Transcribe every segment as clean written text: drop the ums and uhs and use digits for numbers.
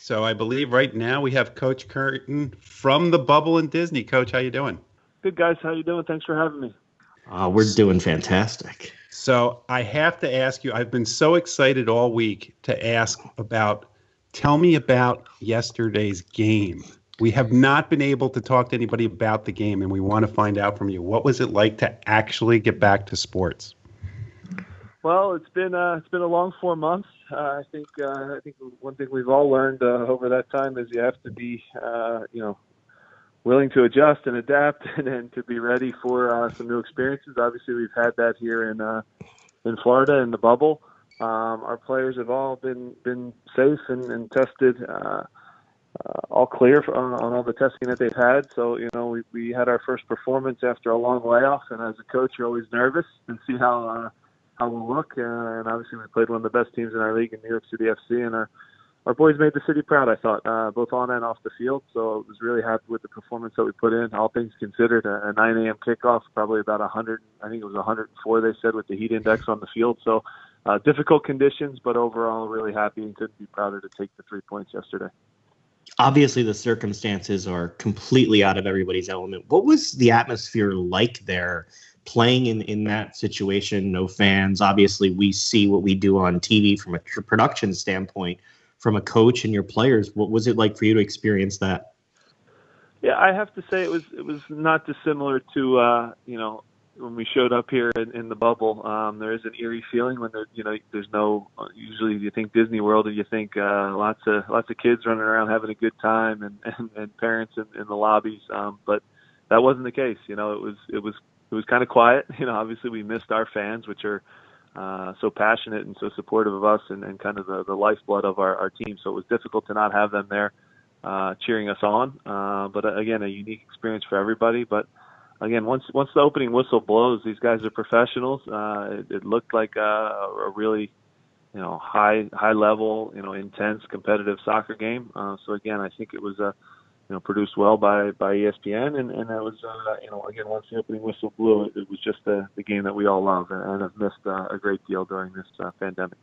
So I believe right now we have Coach Curtin from the Bubble in Disney. Coach, how you doing? Good guys, how you doing? Thanks for having me. We're doing fantastic. So I have to ask you, I've been so excited all week to ask about, tell me about yesterday's game. We have not been able to talk to anybody about the game, and we want to find out from you. What was it like to actually get back to sports? Well, it's been a long 4 months. I think one thing we've all learned over that time is you have to be willing to adjust and adapt, and to be ready for some new experiences. Obviously, we've had that here in Florida in the bubble. Our players have all been safe and tested. All clear on all the testing that they've had. So, we had our first performance after a long layoff, and as a coach, you're always nervous and see how we'll look. And obviously, we played one of the best teams in our league in New York City FC, and our boys made the city proud, I thought, both on and off the field. So I was really happy with the performance that we put in, all things considered. A 9 a.m. kickoff, probably about 100, I think it was 104, they said, with the heat index on the field. So difficult conditions, but overall really happy and couldn't be prouder to take the 3 points yesterday. Obviously, the circumstances are completely out of everybody's element. What was the atmosphere like there playing in that situation? No fans. Obviously, we see what we do on TV from a production standpoint. From a coach and your players, what was it like for you to experience that? Yeah, I have to say it was not dissimilar to when we showed up here in the bubble. There is an eerie feeling when there's no. Usually, you think Disney World, and you think lots of kids running around having a good time, and parents in the lobbies. But that wasn't the case. It was kind of quiet. Obviously, we missed our fans, which are so passionate and so supportive of us, and kind of the lifeblood of our team. So it was difficult to not have them there cheering us on. But again, a unique experience for everybody. But again, once the opening whistle blows, these guys are professionals. It looked like a really high level, intense competitive soccer game. So again, I think it was produced well by ESPN, and that was again, once the opening whistle blew, it was just the game that we all love and have missed a great deal during this pandemic.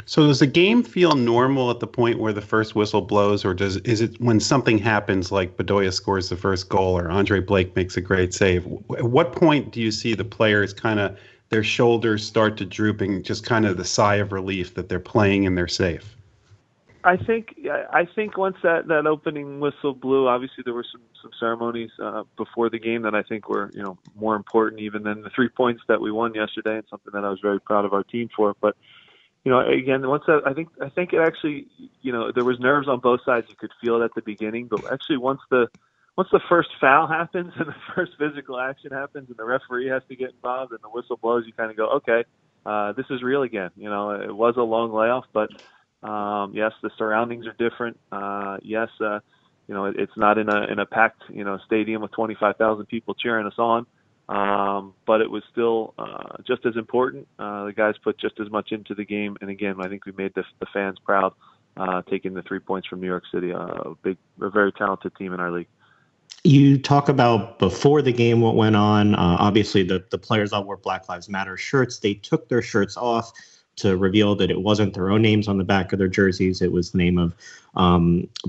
So does the game feel normal at the point where the first whistle blows, or is it when something happens like Bedoya scores the first goal or Andre Blake makes a great save? At what point do you see the players kind of their shoulders start to drooping, just kind of the sigh of relief that they're playing and they're safe? I think once that opening whistle blew, obviously there were some ceremonies before the game that I think were more important even than the 3 points that we won yesterday, and something that I was very proud of our team for. But again, once that, I think it actually, there was nerves on both sides. You could feel it at the beginning, but actually once the first foul happens and the first physical action happens and the referee has to get involved and the whistle blows, you kind of go, okay, this is real again. It was a long layoff, but yes, the surroundings are different. Yes, it's not in a packed stadium with 25,000 people cheering us on. But it was still just as important. The guys put just as much into the game, and again, I think we made the fans proud, taking the 3 points from New York City, a very talented team in our league. You talk about before the game what went on. Obviously, the players all wore Black Lives Matter shirts. They took their shirts off to reveal that it wasn't their own names on the back of their jerseys. It was the name of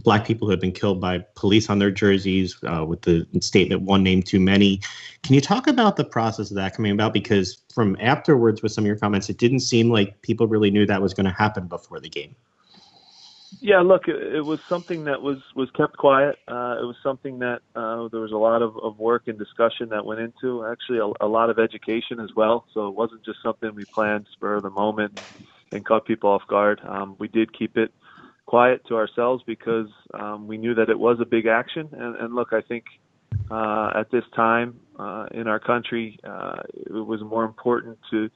Black people who had been killed by police on their jerseys, with the statement, "One name too many." Can you talk about the process of that coming about? Because from afterwards with some of your comments, it didn't seem like people really knew that was going to happen before the game. Yeah, look, it was something that was kept quiet. It was something that there was a lot of work and discussion that went into, actually a lot of education as well. So it wasn't just something we planned spur of the moment and caught people off guard. We did keep it quiet to ourselves because we knew that it was a big action. And look, I think at this time in our country, it was more important to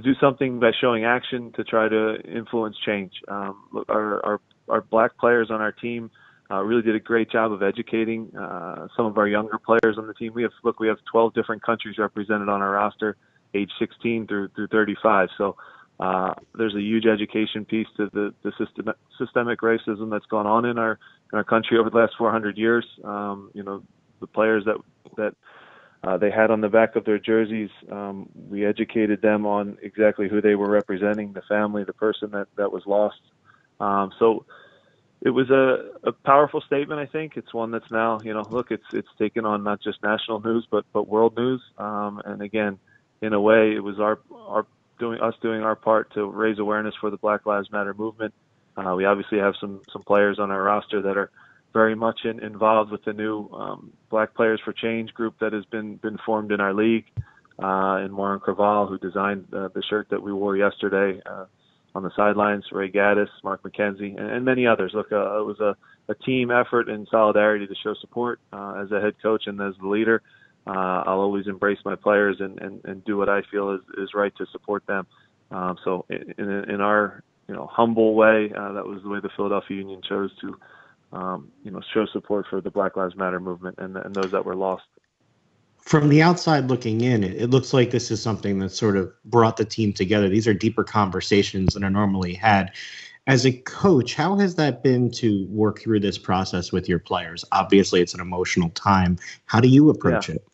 do something by showing action to try to influence change. Look, our Black players on our team really did a great job of educating some of our younger players on the team. We have 12 different countries represented on our roster, age 16 through 35. So there's a huge education piece to the systemic racism that's gone on in our country over the last 400 years. The players that they had on the back of their jerseys, we educated them on exactly who they were representing, the family, the person that was lost. So It was a powerful statement. I think it's one that's now, look, it's taken on not just national news but world news. And again, in a way, it was our doing our part to raise awareness for the Black Lives Matter movement. We obviously have some players on our roster that are very much involved with the new Black Players for Change group that has been formed in our league. And Warren Craval, who designed the shirt that we wore yesterday on the sidelines, Ray Gaddis, Mark McKenzie, and many others. Look, it was a team effort and solidarity to show support as a head coach and as the leader. I'll always embrace my players and do what I feel is right to support them. So in our humble way, that was the way the Philadelphia Union chose to show support for the Black Lives Matter movement and those that were lost. From the outside looking in, it looks like this is something that sort of brought the team together. These are deeper conversations than are normally had. As a coach, how has that been to work through this process with your players? Obviously, it's an emotional time. How do you approach it?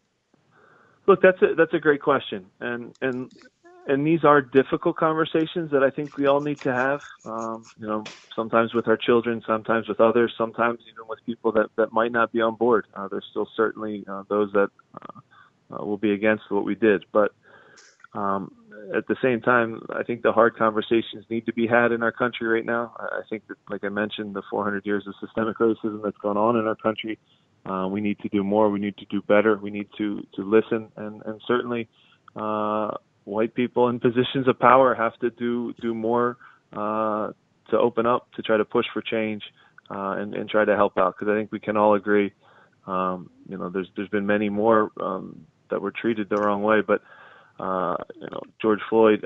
Look, that's a great question, and these are difficult conversations that I think we all need to have. Sometimes with our children, sometimes with others, sometimes even with people that might not be on board. There's still certainly those that will be against what we did, but at the same time, I think the hard conversations need to be had in our country right now. I think that, like I mentioned, the 400 years of systemic racism that's gone on in our country. We need to do more. We need to do better. We need to listen, and certainly white people in positions of power have to do more to open up, to try to push for change and try to help out. Because I think we can all agree, there's been many more that were treated the wrong way, but George Floyd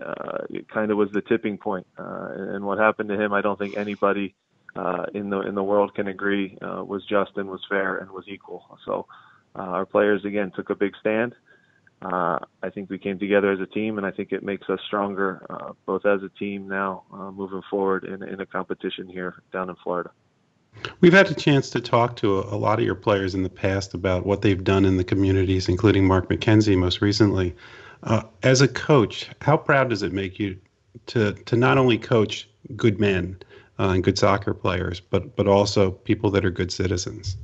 kind of was the tipping point, and what happened to him, I don't think anybody in the world can agree was just and was fair and was equal. So our players again took a big stand. I think we came together as a team, and I think it makes us stronger, both as a team now moving forward in a competition here down in Florida. We've had a chance to talk to a lot of your players in the past about what they've done in the communities, including Mark McKenzie most recently. As a coach, how proud does it make you to not only coach good men and good soccer players, but also people that are good citizens?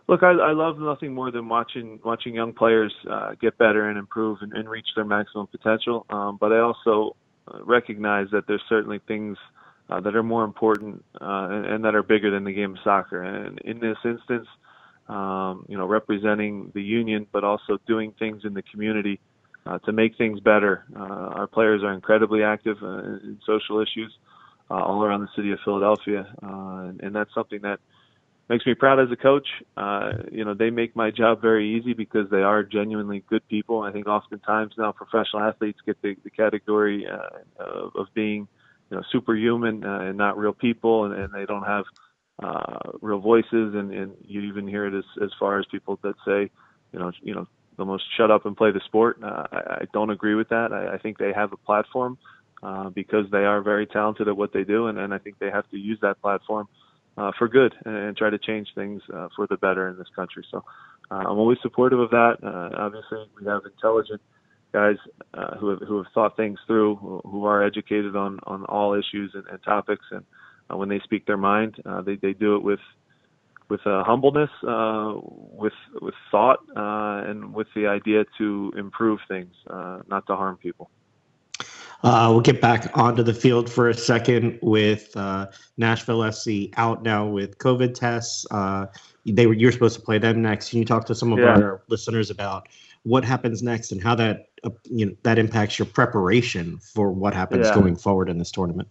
Look, I love nothing more than watching young players get better and improve and reach their maximum potential. But I also recognize that there's certainly things that are more important and that are bigger than the game of soccer. And in this instance, representing the union, but also doing things in the community to make things better. Our players are incredibly active in social issues all around the city of Philadelphia, and that's something that makes me proud as a coach. They make my job very easy because they are genuinely good people. I think oftentimes now professional athletes get the category of being, superhuman and not real people, and they don't have real voices. And you even hear it as far as people that say, almost shut up and play the sport. I don't agree with that. I think they have a platform because they are very talented at what they do, and I think they have to use that platform for good and try to change things for the better in this country. So I'm always supportive of that. Obviously, we have intelligent guys who have thought things through, who are educated on all issues and topics, and when they speak their mind, they do it with humbleness, with thought, and with the idea to improve things, not to harm people. We'll get back onto the field for a second with Nashville FC out now with COVID tests. You're supposed to play them next. Can you talk to some of our listeners about what happens next and how that that impacts your preparation for what happens going forward in this tournament?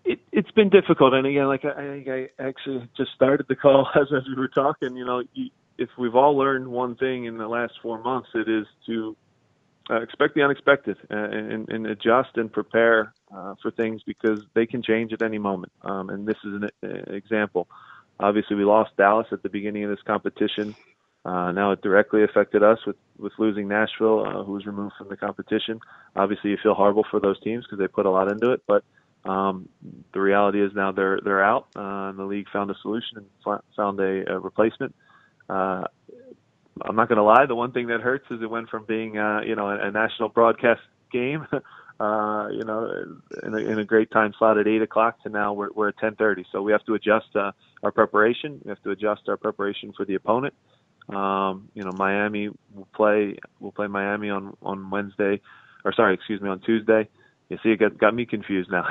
It's been difficult, and again, like I actually just started the call as we were talking. If we've all learned one thing in the last 4 months, it is to expect the unexpected and adjust and prepare for things because they can change at any moment. And this is an example. Obviously, we lost Dallas at the beginning of this competition. Now it directly affected us with losing Nashville, who was removed from the competition. Obviously, you feel horrible for those teams because they put a lot into it. But the reality is now they're out. And the league found a solution and found a replacement. I'm not going to lie. The one thing that hurts is it went from being, a national broadcast game in a great time slot at 8 o'clock to now we're at 10:30. So we have to adjust our preparation. We have to adjust our preparation for the opponent. Miami will play Miami on Wednesday, on Tuesday. You see, it got me confused now.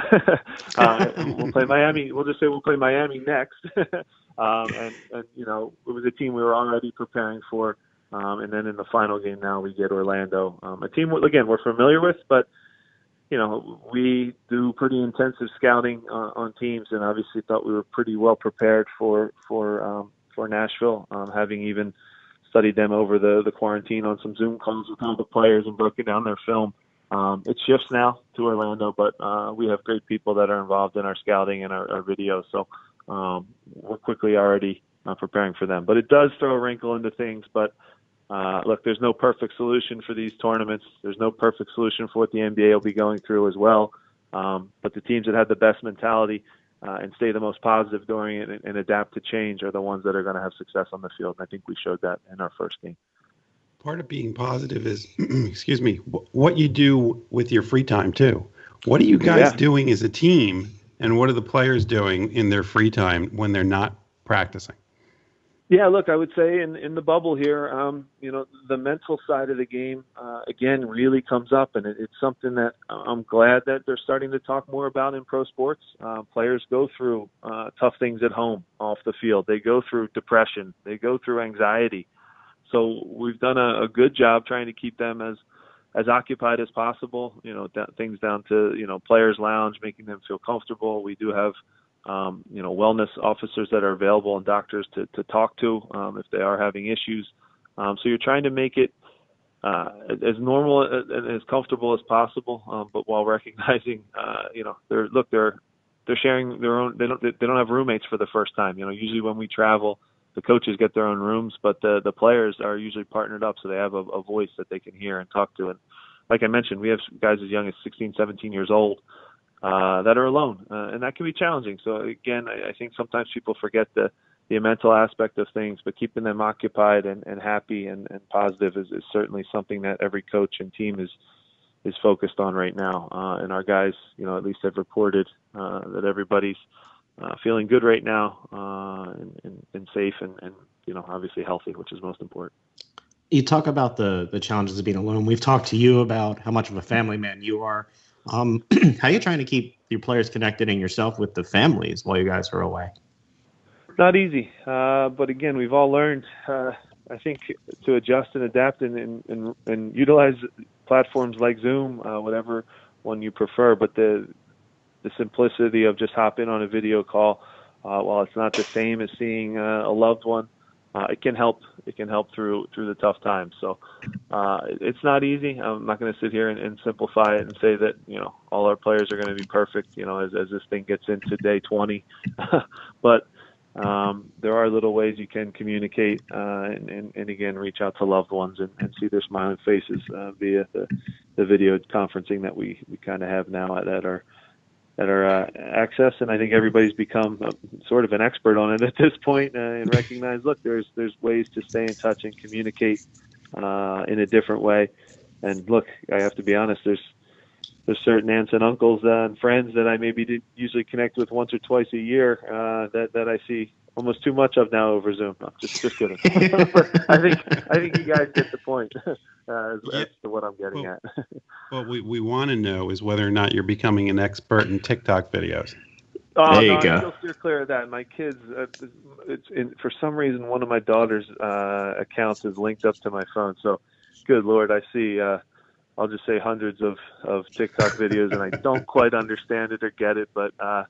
We'll play Miami. We'll just say we'll play Miami next. And it was a team we were already preparing for. And then in the final game now we get Orlando, a team, again, we're familiar with, but we do pretty intensive scouting on teams, and obviously thought we were pretty well prepared for Nashville, having even studied them over the quarantine on some Zoom calls with all the players and broken down their film. It shifts now to Orlando, but we have great people that are involved in our scouting and our video, so we're quickly already preparing for them. But it does throw a wrinkle into things, but look, there's no perfect solution for these tournaments. There's no perfect solution for what the NBA will be going through as well. But the teams that have the best mentality and stay the most positive during it and adapt to change are the ones that are going to have success on the field. And I think we showed that in our first game. Part of being positive is, excuse me, what you do with your free time too. What are you guys doing as a team, and what are the players doing in their free time when they're not practicing? Yeah, look, I would say in the bubble here, the mental side of the game, again, really comes up, and it's something that I'm glad that they're starting to talk more about in pro sports. Players go through tough things at home, off the field. They go through depression. They go through anxiety. So we've done a good job trying to keep them as occupied as possible, things down to, players' lounge, making them feel comfortable. We do have wellness officers that are available and doctors to talk to if they are having issues. So you're trying to make it as normal and as comfortable as possible, but while recognizing, they're sharing their own. They don't have roommates for the first time. Usually when we travel, the coaches get their own rooms, but the players are usually partnered up, so they have a voice that they can hear and talk to. And like I mentioned, we have guys as young as 16, 17 years old that are alone, and that can be challenging. So again, I think sometimes people forget the mental aspect of things, but keeping them occupied and happy and positive is certainly something that every coach and team is focused on right now. And our guys, at least have reported that everybody's feeling good right now, and safe and obviously healthy, which is most important. You talk about the challenges of being alone. We've talked to you about how much of a family man you are. How are you trying to keep your players connected and yourself with the families while you guys are away? Not easy, but again, we've all learned, I think, to adjust and adapt and utilize platforms like Zoom, whatever one you prefer. But the simplicity of just hop in on a video call, while it's not the same as seeing a loved one, it can help. It can help through the tough times. So it's not easy. I'm not going to sit here and simplify it and say that all our players are going to be perfect. As this thing gets into day 20, but there are little ways you can communicate and again reach out to loved ones and see their smiling faces via the video conferencing that we kind of have now at our access. And I think everybody's become sort of an expert on it at this point, and recognize, look, there's ways to stay in touch and communicate in a different way. And look, I have to be honest, there's certain aunts and uncles and friends that I maybe didn't usually connect with once or twice a year that I see almost too much of now over Zoom. No, just kidding. But I think you guys get the point as to what I'm getting at. What we want to know is whether or not you're becoming an expert in TikTok videos. Oh, there you go. I still steer clear of that. My kids, for some reason, one of my daughter's accounts is linked up to my phone. So, good Lord, I see. I'll just say hundreds of TikTok videos, and I don't quite understand it or get it, but my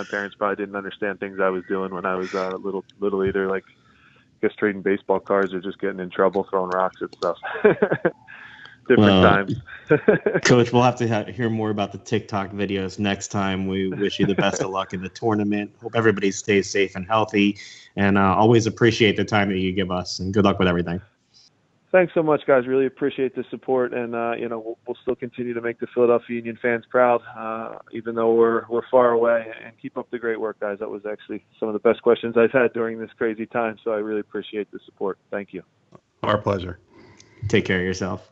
parents probably didn't understand things I was doing when I was little either, like I guess trading baseball cards or just getting in trouble, throwing rocks at stuff. Different times. Coach, we'll have to hear more about the TikTok videos next time. We wish you the best of luck in the tournament. Hope everybody stays safe and healthy, and always appreciate the time that you give us, and good luck with everything. Thanks so much, guys. Really appreciate the support, and we'll still continue to make the Philadelphia Union fans proud, even though we're far away. And keep up the great work, guys. That was actually some of the best questions I've had during this crazy time, so I really appreciate the support. Thank you. Our pleasure. Take care of yourself.